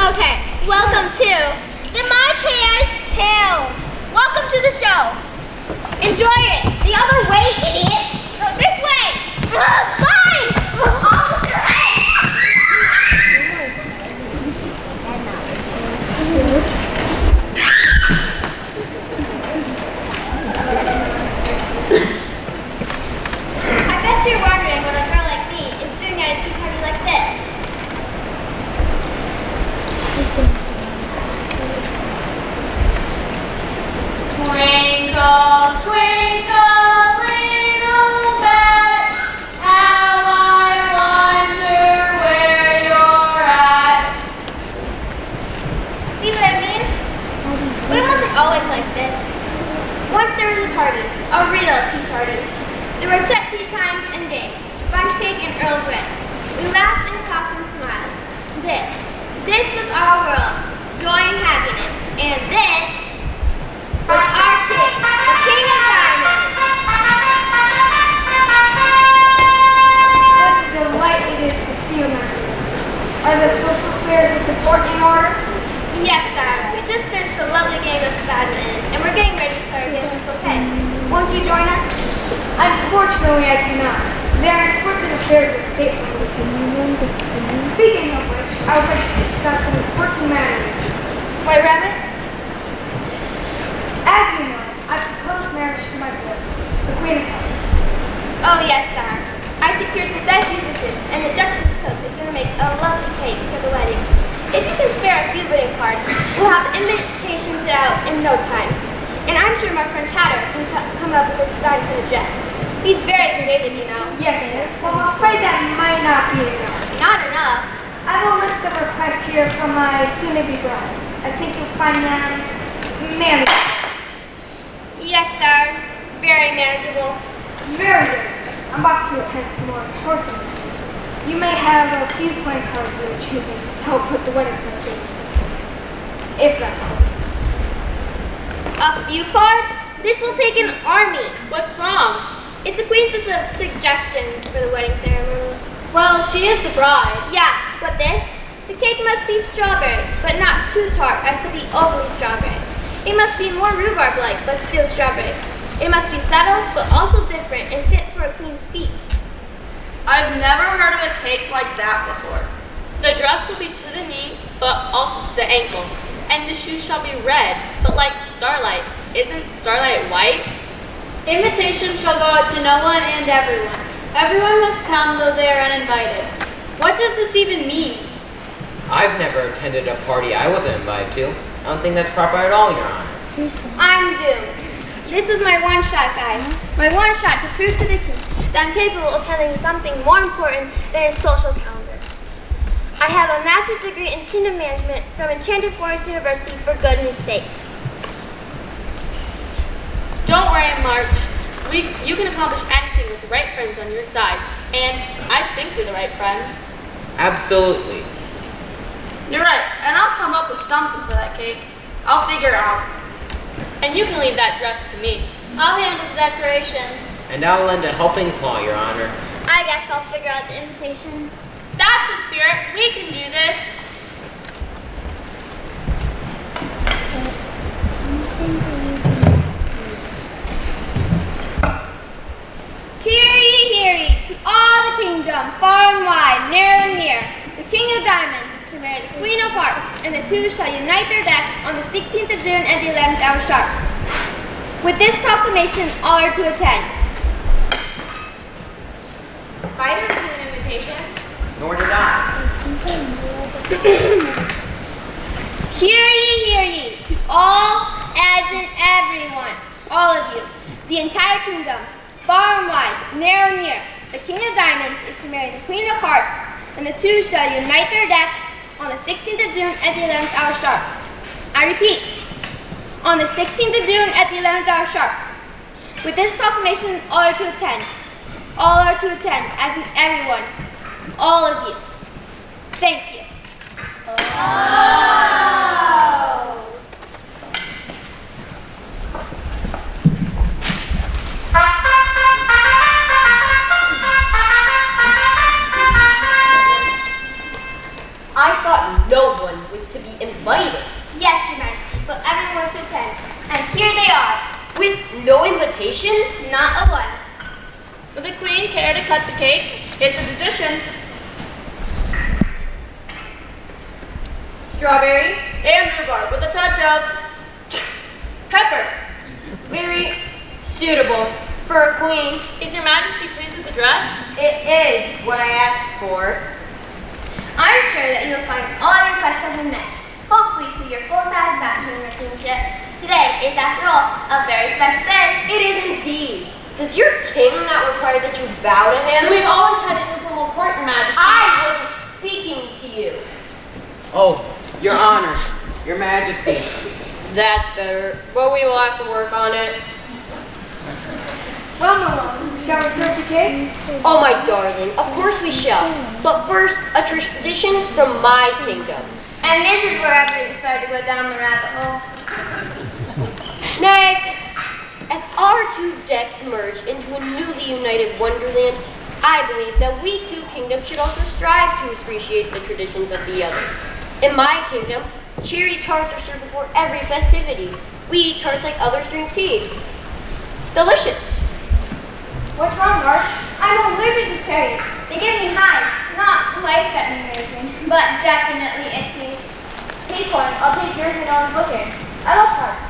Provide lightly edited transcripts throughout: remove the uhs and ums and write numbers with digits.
Okay, welcome to the My Chair's Tale. Welcome to the show. Enjoy it. The other way, idiot. No, this way. Fine. Off with your head. I bet you're wondering what a girl like me is doing at a tea party like this. Twinkle, twinkle, little bat, how I wonder where you're at. See what I mean? But it wasn't always like this. Once there was a party, a real tea party. There were set tea times and days, sponge cake and Earl Grey. We laughed and talked and smiled. This was our world, joy and happiness. And this was our king, the king of diamonds. What a delight it is to see you, my friends. Are the social affairs of the court in order? Yes, sir. We just finished a lovely game of badminton, and we're getting ready to start again with bouquet. Won't you join us? Unfortunately, I cannot. There are important affairs of state for me to attend. Speaking of which, I would like to discuss an important matter with you. White Rabbit? As you know, I proposed marriage to my brother, the Queen of Hearts. Oh, yes, sir. I secured the best musicians, and the Duchess cook is going to make a lovely cake for the wedding. If you can spare a few wedding cards, we'll have invitations out in no time. And I'm sure my friend Hare can come up with a design for the dress. He's very creative, you know. Yes. Well, I'm afraid that might not be enough. Not enough. I have a list of requests here from my soon-to-be bride. I think you'll find them manageable. Yes, sir. Very manageable. Very good. I'm off to attend some more important meetings. You may have a few playing cards of your choosing to help put the wedding festivities together. If that helps. A few cards? This will take an army. What's wrong? It's a queen's list of suggestions for the wedding ceremony. Well, she is the bride. Yeah, but this? The cake must be strawberry, but not too tart as to be overly strawberry. It must be more rhubarb-like, but still strawberry. It must be subtle, but also different and fit for a queen's feast. I've never heard of a cake like that before. The dress will be to the knee, but also to the ankle. And the shoes shall be red, but like starlight. Isn't starlight white? Invitation shall go out to no one and everyone. Everyone must come, though they are uninvited. What does this even mean? I've never attended a party I wasn't invited to. I don't think that's proper at all, Your Honor. I'm doomed. This was my one shot, guys. My one shot to prove to the king that I'm capable of handling something more important than his social calendar. I have a master's degree in kingdom management from Enchanted Forest University for goodness sake. Don't worry, March. You can accomplish anything with the right friends on your side. And I think we're the right friends. Absolutely. You're right, and I'll come up with something for that cake. I'll figure it out. And you can leave that dress to me. I'll handle the decorations. And I'll lend a helping claw, Your Honor. I guess I'll figure out the invitations. That's the spirit. We can do this. Hear ye, to all the kingdom, far and wide, near and near. The King of Diamonds is to marry the Queen of Hearts, and the two shall unite their decks on the 16th of June at the 11th hour sharp. With this proclamation, all are to attend. I didn't see an invitation. Nor did I. Hear ye, to all, as in everyone, all of you, the entire kingdom, far and wide, near and near. The King of Diamonds is to marry the Queen of Hearts, and the two shall unite their decks on the 16th of June at the 11th hour sharp. I repeat, on the 16th of June at the 11th hour sharp. With this proclamation, all are to attend. All are to attend, as in everyone. All of you. Thank you. I thought no one was to be invited. Yes, Your Majesty, but everyone was to attend. And here they are. With no invitations? Not a one. Would the queen care to cut the cake? It's a tradition. Strawberry? And rhubarb with a touch of pepper. Very suitable for a queen. Is Your Majesty pleased with the dress? It is what I asked for. I'm sure that you'll find all your requests have been met, hopefully to your full satisfaction, Your Queenship. Today is, after all, a very special day. It is indeed. Does your king not require that you bow to him? We've always had an informal court, Your Majesty. I wasn't speaking to you. Oh, Your Honor, Your Majesty. That's better, but we will have to work on it. Well, Malone, shall we serve the cake? Oh, my darling, of course we shall. But first, a tradition from my kingdom. And this is where everything started to go down the rabbit hole. Next, as our two decks merge into a newly united wonderland, I believe that we two kingdoms should also strive to appreciate the traditions of the other. In my kingdom, cherry tarts are served before every festivity. We eat tarts like others drink tea. Delicious. What's wrong, Mark? I'm allergic to cherries. They give me hives, not life-threatening or anything, but definitely itchy. Take one. I'll take yours when no one's looking. I love tarts.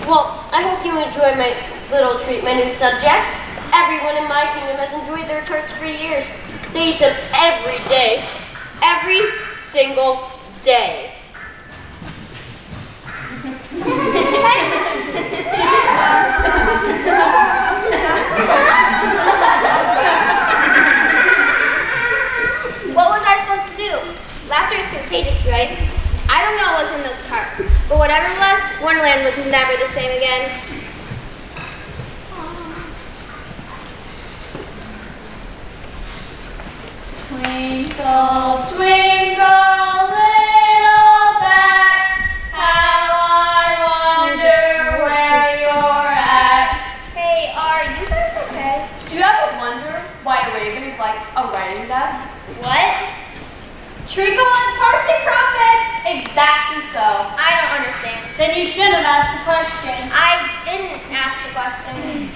Well, I hope you enjoy my little treat, my new subjects. Everyone in my kingdom has enjoyed their tarts for years. They eat them every day. Every single day. What was I supposed to do? Laughter is contagious, right? I don't know what was in those tarts, but whatever it was, Wonderland was never the same again. Twinkle, twinkle, little bat, how I wonder where you're at. Hey, are you guys okay? Do you ever wonder why a raven is like a writing desk? What? Treacle and tarts and crumpets! Exactly so. I don't understand. Then you should have asked the question. I didn't ask the question.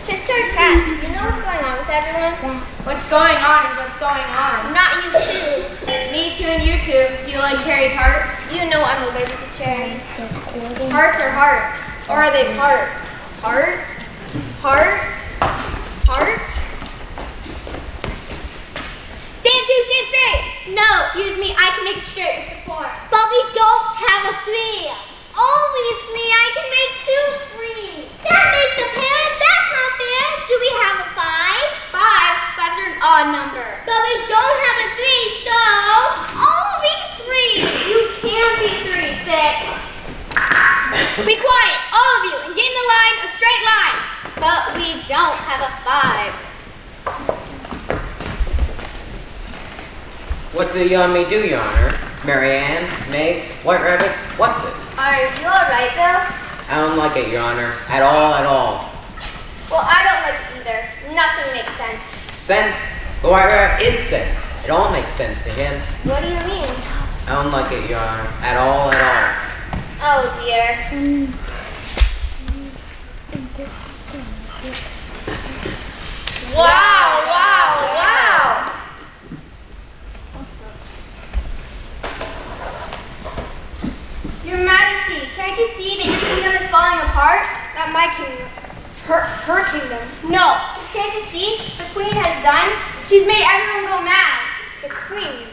Sister Cat, do you know what's going on with everyone? What's going on is what's going on. Not you too. Me too and you too. Do you like cherry tarts? You know I'm allergic to cherries. Tarts are hearts. Or are they parts? Hearts? Hearts? Hearts? Stand two, stand straight. No, use me. I can make it straight with the four. But we don't have a three. Only three. I can make two three. That makes a pair. That's not fair. Do we have a five? Fives are an odd number. But we don't have a three, so only three. You can be 3, 6. Be quiet, all of you, and get in the line, a straight line. But we don't have a five. What's it you want me to do, Your Honor? Marianne, Megs, White Rabbit, what's it? Are you alright, Bill? I don't like it, Your Honor. At all, at all. Well, I don't like it either. Nothing makes sense. Sense? The White Rabbit is sense. It all makes sense to him. What do you mean? I don't like it, Your Honor. At all, at all. Oh dear. Wow, wow, wow! Your Majesty, can't you see that your kingdom is falling apart? Not my kingdom. Her kingdom. No, can't you see? The queen has done. She's made everyone go mad. The queen.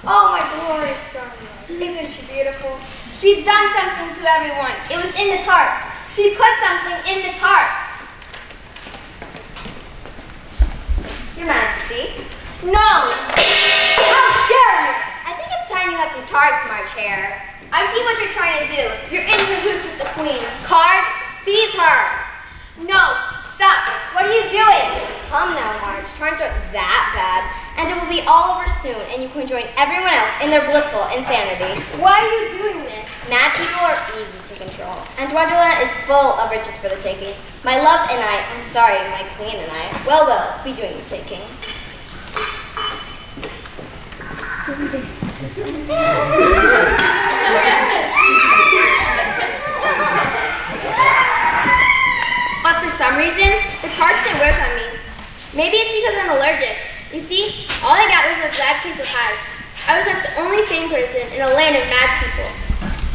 Oh, my glorious darling. Isn't she beautiful? She's done something to everyone. It was in the tarts. She put something in the tarts. Your Majesty. No! How dare you! I think it's time you had some tarts, my chair. I see what you're trying to do. You're in cahoots with the queen. Cards, seize her. No, stop. What are you doing? Come now, Marge. Times aren't that bad. And it will be all over soon, and you can join everyone else in their blissful insanity. Why are you doing this? Mad people are easy to control, and Wonderland is full of riches for the taking. My love and I'm sorry, my queen and I, will be doing the taking. But for some reason, the tarts didn't work on me. Maybe it's because I'm allergic. You see, all I got was a bad case of hives. I was not the only sane person in a land of mad people.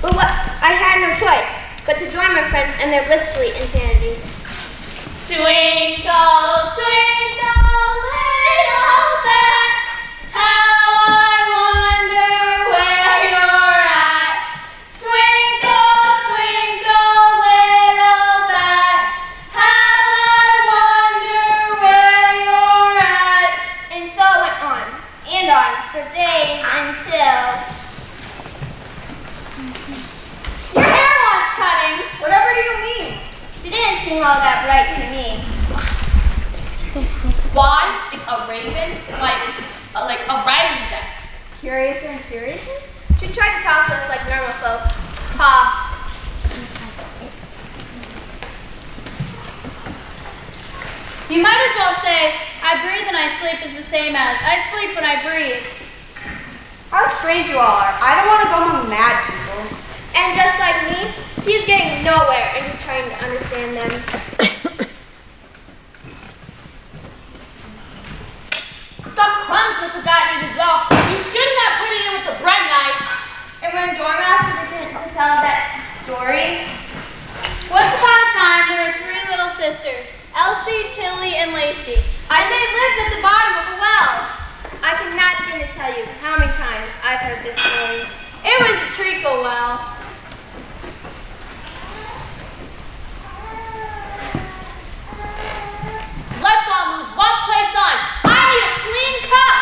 But I had no choice but to join my friends in their blissfully insanity. Twinkle, twinkle, little bat, how I wonder where you're at. Twinkle, twinkle, little bat, how I wonder where you're at. And so it went on and on for days until... Your hair wants cutting. Whatever do you mean? She didn't seem all that bright to me. Why is a raven like a writing desk? Curiouser and curiouser? She tried to talk to us like normal folk. Cough. You might as well say, I breathe and I sleep is the same as, I sleep when I breathe. How strange you all are. I don't want to go among mad people. And just like me, she's getting nowhere and you're trying to understand them. Some crumbs must have gotten it as well. You shouldn't have put it in with the bread knife. And when Dormouse began to tell that story, Once upon a time, there were 3 little sisters, Elsie, Tilly, and Lacey, and they lived at the bottom of a well. I cannot begin to tell you how many times I've heard this story. It was a treacle well. Let's all move one place on. I need a clean cup.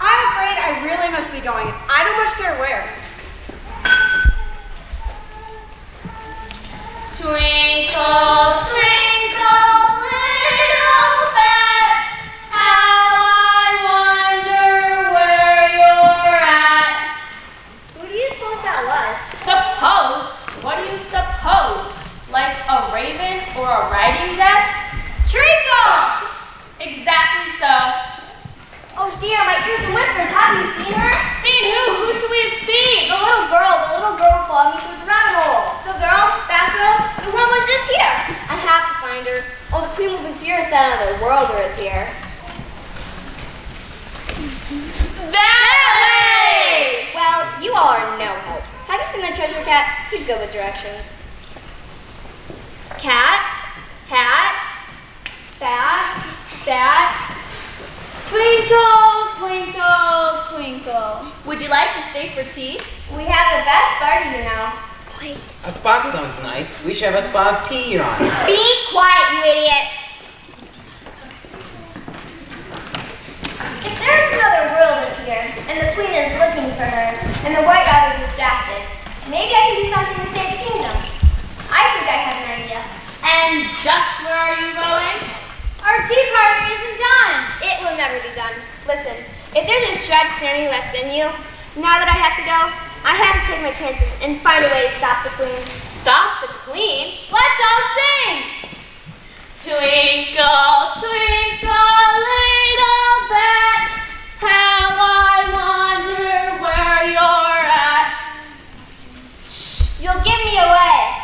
I'm afraid I really must be going. I don't much care where. Twinkle, twinkle, little bat, how I wonder where you're at. Who do you suppose that was? Suppose? What do you suppose? Like a raven or a writing desk? Treacle! Exactly so. Oh dear, my ears and whiskers, have you seen her? Seen who? Who should we have seen? The little girl following me through the rabbit hole. The girl? That girl? The one was just here. I have to find her. Oh, the queen will be furious that another worlder is here. That way! Well, you all are no help. Have you seen the treasure cat? Please go with directions. Cat? Hat? Bat? Twinkle, twinkle, twinkle. Would you like to stay for tea? We have the best party, you know. A spot sounds nice. We should have a spot of tea, Your Honor. Be quiet, you idiot. If there's another world in here, and the queen is looking for her, and the white owl is distracted, maybe I can do something to save the kingdom. I think I have an idea. And just where are you going? Our tea party isn't done. It will never be done. Listen, if there's a shred of sanity left in you, now that I have to go, I have to take my chances and find a way to stop the queen. Stop the queen? Let's all sing. Twinkle, twinkle, little bat, how I wonder where you're at. You'll give me away.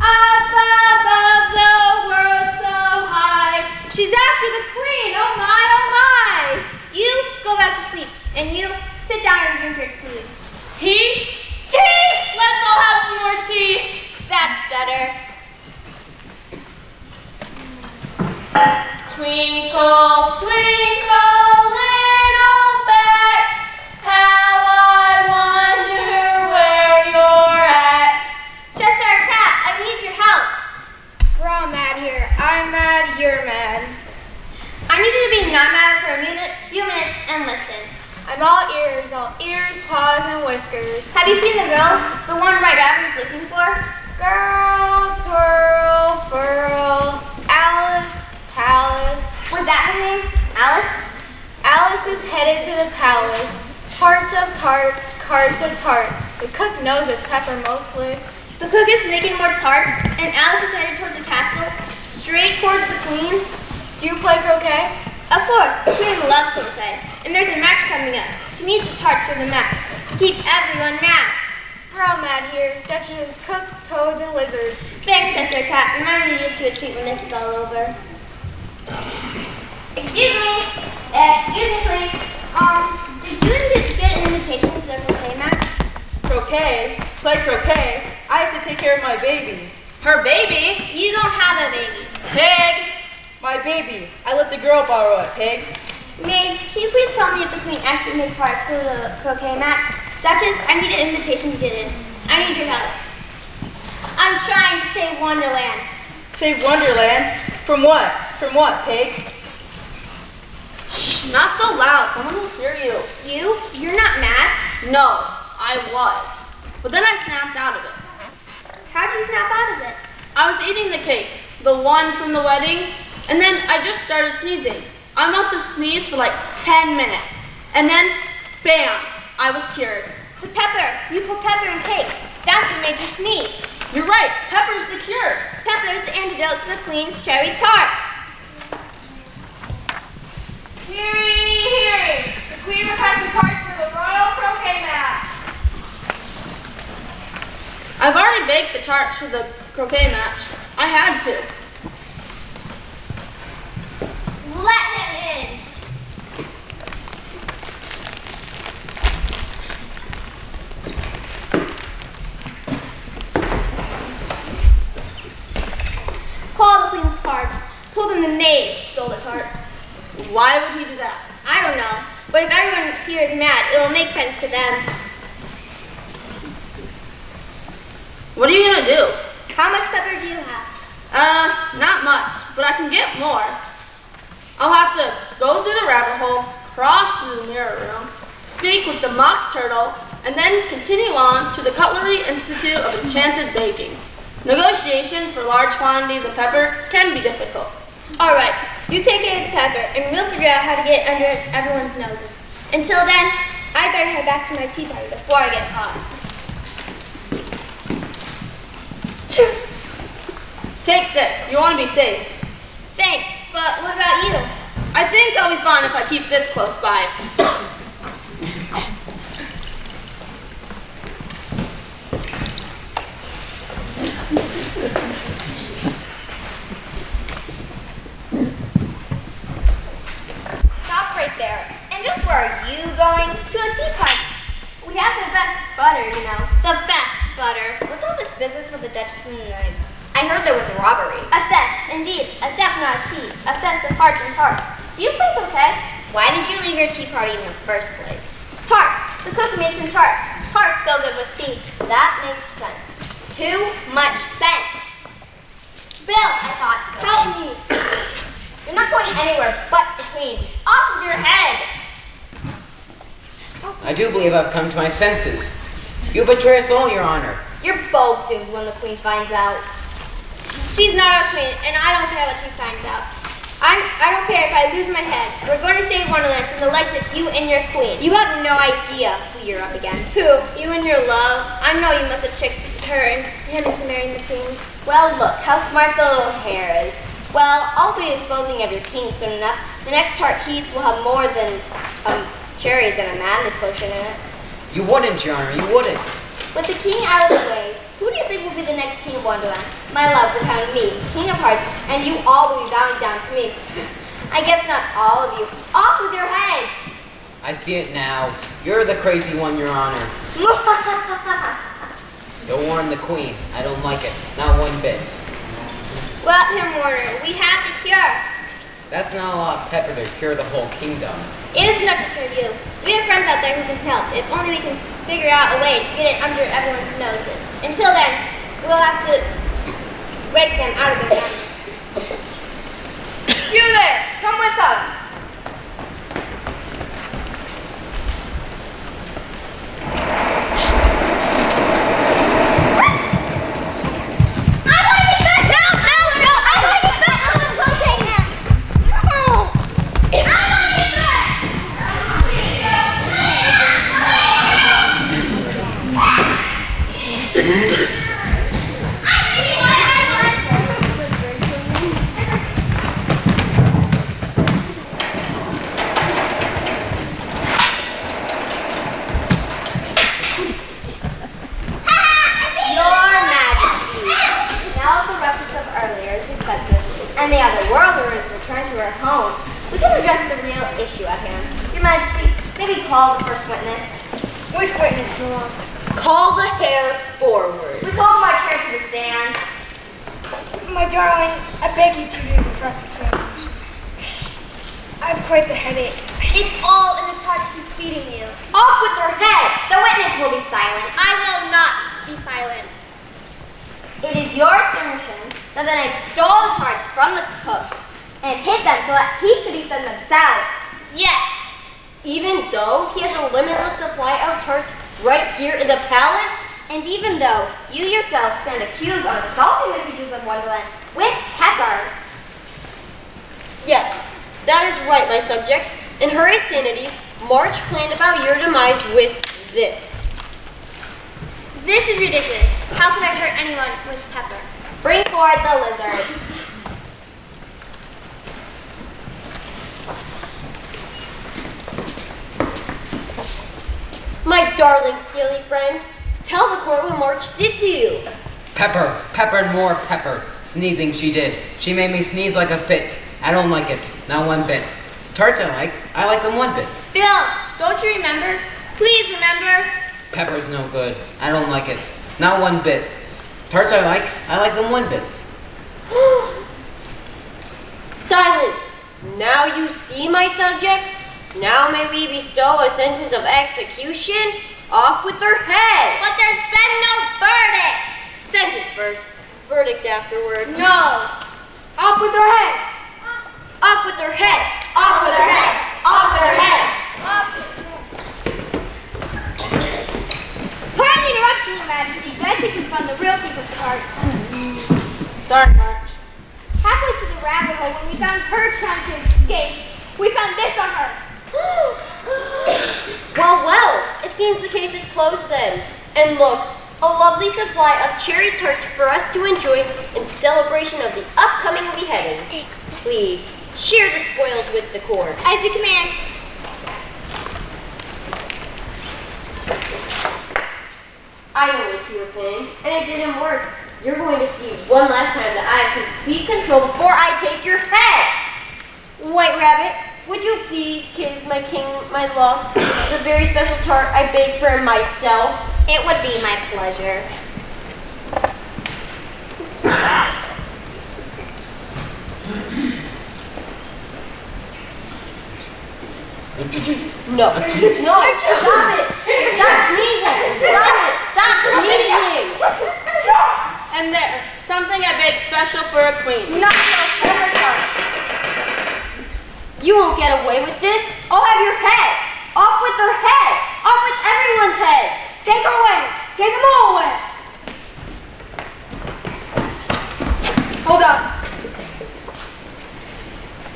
Up above the world so high. She's after the queen, oh my, oh my. You go back to sleep, and you sit down and drink your tea. Tea? Tea! Let's all have some more tea. That's better. Twinkle, twinkle, little bat, how I wonder where you're at. Chester and Cat, I need your help. We're all mad here. I'm mad, you're mad. I need you to be not mad for a few minutes and listen. I'm all ears. Pepper's all ears, paws, and whiskers. Have you seen the girl? The one White Rabbit is looking for? Girl, twirl, furl, Alice, palace. Was that her name? Alice? Alice is headed to the palace. Hearts of tarts, carts of tarts. The cook knows it's Pepper mostly. The cook is making more tarts, and Alice is headed towards the castle, straight towards the queen. Do you play croquet? Of course, the queen loves croquet, and there's a match coming up. She needs the tarts for the match, to keep everyone mad. We're all mad here. Duchess cooked toads and lizards. Thanks, Chester Cat. Remind me to get you a treat when this is all over. Excuse me, please. Did you get an invitation to the croquet match? Croquet? Play croquet? I have to take care of my baby. Her baby? You don't have a baby. Pig! My baby. I let the girl borrow it, pig. Maids, can you please tell me if the queen asked you to make tarts for the croquet match? Duchess, I need an invitation to get in. I need your help. I'm trying to save Wonderland. Save Wonderland? From what? From what, pig? Shh, not so loud. Someone will hear you. You? You're not mad? No, I was. But then I snapped out of it. How'd you snap out of it? I was eating the cake, the one from the wedding, and then I just started sneezing. I must have sneezed for like 10 minutes. And then, bam, I was cured. The pepper. You put pepper in cake. That's what made you sneeze. You're right, pepper's the cure. Pepper's the antidote to the queen's cherry tarts. Hearing! The queen requests a tarts for the royal croquet match. I've already baked the tarts for the croquet match. I had to. Let him in. Call the queen's guards. Told them the knave stole the tarts. Why would he do that? I don't know, but if everyone here is mad, it'll make sense to them. What are you gonna do? How much pepper do you have? Not much, but I can get more. I'll have to go through the rabbit hole, cross through the mirror room, speak with the mock turtle, and then continue on to the Cutlery Institute of Enchanted Baking. Negotiations for large quantities of pepper can be difficult. All right, you take care of the pepper, and we'll figure out how to get it under everyone's noses. Until then, I better head back to my tea party before I get caught. Take this. You want to be safe. Thanks, but what about you? I think I'll be fine if I keep this close by. Stop right there. And just where are you going? To a tea party. We have the best butter, you know. The best butter. What's all this business with the Duchess and the knife? I heard there was a robbery. A theft, indeed. A theft, not a tea. A theft of hearts and tarts. Do you play croquet? Why did you leave your tea party in the first place? Tarts. The cook made some tarts. Tarts go good with tea. That makes sense. Too much sense. Bill, I thought so. help me. You're not going anywhere but to the queen. Off with your head! I do believe I've come to my senses. You betray us all, Your Honor. You're both doomed when the queen finds out. She's not our queen, and I don't care what she finds out. I don't care if I lose my head. We're going to save Wonderland from the likes of you and your queen. You have no idea who you're up against. Who? You and your love? I know you must have tricked her and him into marrying the queen. Well, look, how smart the little Hare is. Well, I'll be disposing of your king soon enough. The next tart heats will have more than cherries and a madness potion in it. You wouldn't, Your Honor, you wouldn't. With the king out of the way, who do you think will be the next king of Wonderland? My love for having me, king of hearts, and you all will be bowing down to me. I guess not all of you. Off with your heads! I see it now. You're the crazy one, Your Honor. Don't warn the queen. I don't like it. Not one bit. Let him warn we have the cure. That's not a lot of pepper to cure the whole kingdom. It is enough to cure you. We have friends out there who can help, if only we can figure out a way to get it under everyone's noses. Until then, we'll have to wake them out of their mind. You there, come with us. and the other worlders return to her home, we can address the real issue at hand. Your Majesty, maybe call the first witness. Which witness, Milan? Call the Hare forward. We call March Hare to the stand. My darling, I beg you to do the cross-examination. I've quite the headache. It's all in the tart she's feeding you. Off with her head! The witness will be silent. I will not be silent. It is your assertion that the knight stole the tarts from the cook and hid them so that he could eat them themselves. Yes. Even though he has a limitless supply of tarts right here in the palace? And even though you yourself stand accused of assaulting the creatures of Wonderland with pepper. Yes, that is right, my subjects. In her insanity, March planned about your demise with this. This is ridiculous. How can I hurt anyone with pepper? Bring forward the lizard. My darling scaly friend, tell the court what March did to you. Pepper, peppered more pepper. Sneezing she did. She made me sneeze like a fit. I don't like it, not one bit. Tarts I like them one bit. Bill, don't you remember? Please remember. Pepper's no good. I don't like it, not one bit. Tarts I like them one bit. Silence! Now you see, my subjects? Now may we bestow a sentence of execution? Off with her head! But there's been no verdict. Sentence first, verdict afterward. No. Off with her head! Off with her head! Off with her head! Off with her head! Pardon the interruption, Your Majesty, but I think we found the real thief of the tarts. Sorry, March. Halfway through the rabbit hole, when we found her trying to escape, we found this on her. Well, it seems the case is closed then. And look, a lovely supply of cherry tarts for us to enjoy in celebration of the upcoming beheading. Please, share the spoils with the court. As you command. I know what you were planning, and it didn't work. You're going to see one last time that I have complete control before I take your head. White Rabbit, would you please give my king my love, the very special tart I baked for myself? It would be my pleasure. No, stop it! Stop sneezing! Stop it! Stop sneezing! And there, something I baked special for a queen. Not so pepper tarts. You won't get away with this. I'll have your head. Off with her head. Off with everyone's heads. Take her away! Take them all away! Hold up.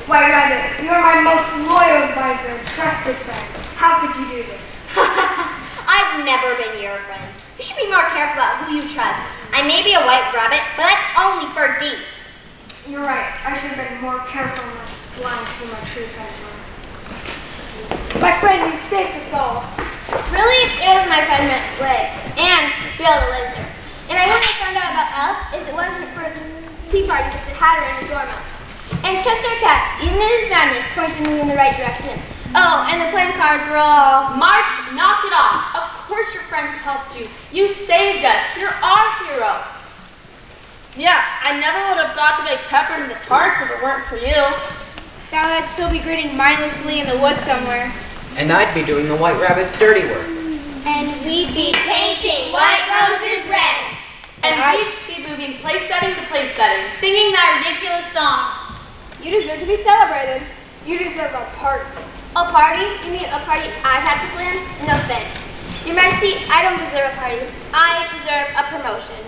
White Rabbit, you are my most loyal advisor and trusted friend. How could you do this? I've never been your friend. You should be more careful about who you trust. I may be a white rabbit, but that's only for deep. You're right. I should have been more careful and less blind to who my true friends were. My friend, you've saved us all. Really, it was my friend Legs and Bill the Lizard. And I wouldn't have found out about Elf if it wasn't for the tea party with the Hatter and the Dormouse. And Chester Cat, even in his madness, pointed me in the right direction. Oh, and the playing cards were all... March, knock it off. Of course your friends helped you. You saved us. You're our hero. Yeah, I never would have thought to make pepper in the tarts if it weren't for you. Now I'd still be grinning mindlessly in the woods somewhere. And I'd be doing the White Rabbit's dirty work. And we'd be painting white roses red. And we'd be moving place setting to place setting, singing that ridiculous song. You deserve to be celebrated. You deserve a party. A party? You mean a party I have to plan? No thanks. Your Majesty, I don't deserve a party. I deserve a promotion.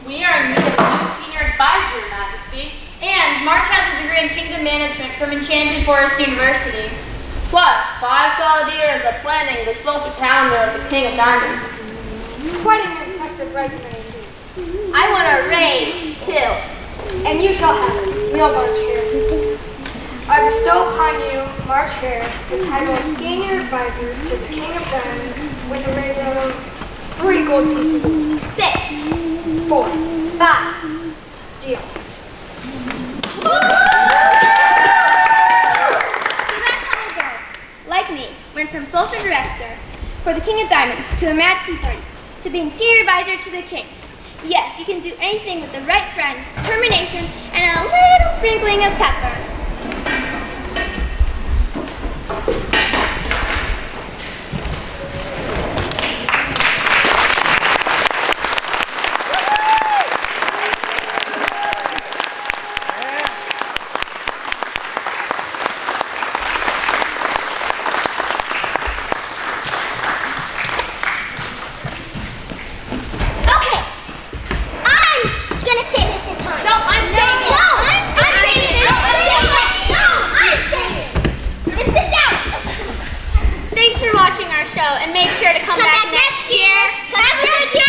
We are in need of a new senior advisor, Your Majesty. And March has a degree in kingdom management from Enchanted Forest University. Plus, 5 solid years of planning the social calendar of the King of Diamonds. It's quite an impressive resume indeed. I want a raise, too. And you shall have it, real March Hare. I bestow upon you, March Hare, the title of Senior Advisor to the King of Diamonds with a raise of 3 gold pieces. 6, 4. 5. Deal. to a mad tea party, to being senior advisor to the king. Yes, you can do anything with the right friends, determination, and a little sprinkling of pepper. Okay, I'm gonna say this in time. No, I'm saying it. No, I'm saying it. No, I'm saying it. Just sit down. Thanks for watching our show, and make sure to come back next year. Come back next year.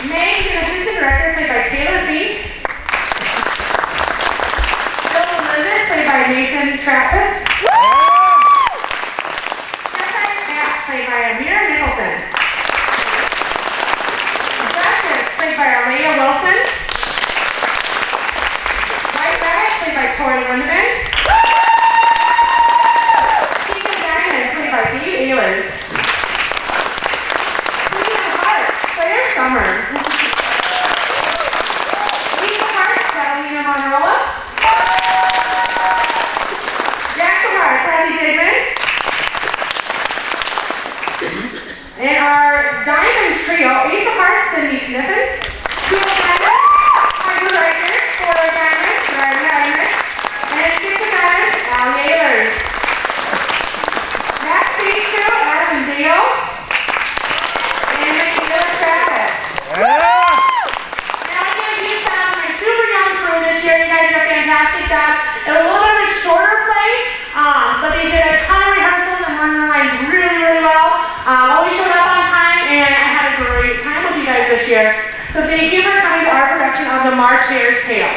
Meg's an assistant director played by Taylor Fee. Bill the Lizard played by Mason Trappis. Matt played by Amir Nicholson. Justice played by Alea Wilson. White Rabbit played by Tori Lindemann. Keegan Diamond played by Dave Ehlers. Claire Summer. Lisa Hart, Catalina Monrola. Jack Lamar, Tati Digman. And our Diamond Trio, Asa Hart, Cindy Kniffen. Two Diamond, Michael Reicher, four Diamond, Ryan Diamond. And six Diamond, Al Yaylers. Backstage crew, Adam Dale. And Michaela Travis. Now I'm going to do some of my super young crew this year. You guys did a fantastic job. It was a little bit of a shorter play, but they did a ton of rehearsals and learned their lines really, really well. Always showed up on time, and I had a great time with you guys this year. So thank you for coming to our production of The March Hare's Tale.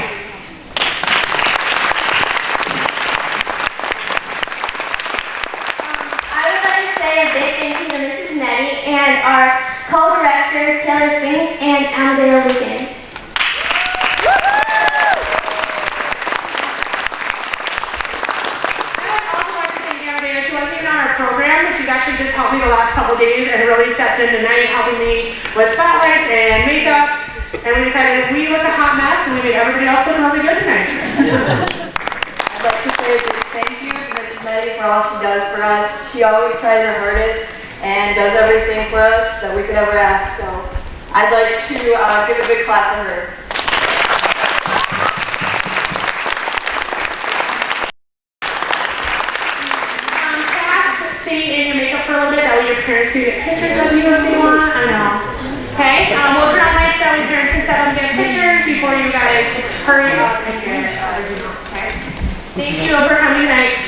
I would like to say a big thank you to Mrs. Nettie and our co-directors Taylor Fink and Amadeo Wiggins. I would also like to thank Amadeo. She wasn't even on our program, but she's actually just helped me the last couple days and really stepped in tonight, helping me with spotlights and makeup. And we decided we look a hot mess, and we made everybody else look really good tonight. I'd like to say a big thank you to Mrs. Meddy for all she does for us. She always tries her hardest and does everything for us that we could ever ask. So I'd like to give a big clap for her. Cast, stay in your makeup for a little bit. That way your parents can get pictures of you if they want. I know. Okay? We'll turn on lights that way your parents can set up and get pictures before you guys hurry up and get okay? Thank you for coming tonight.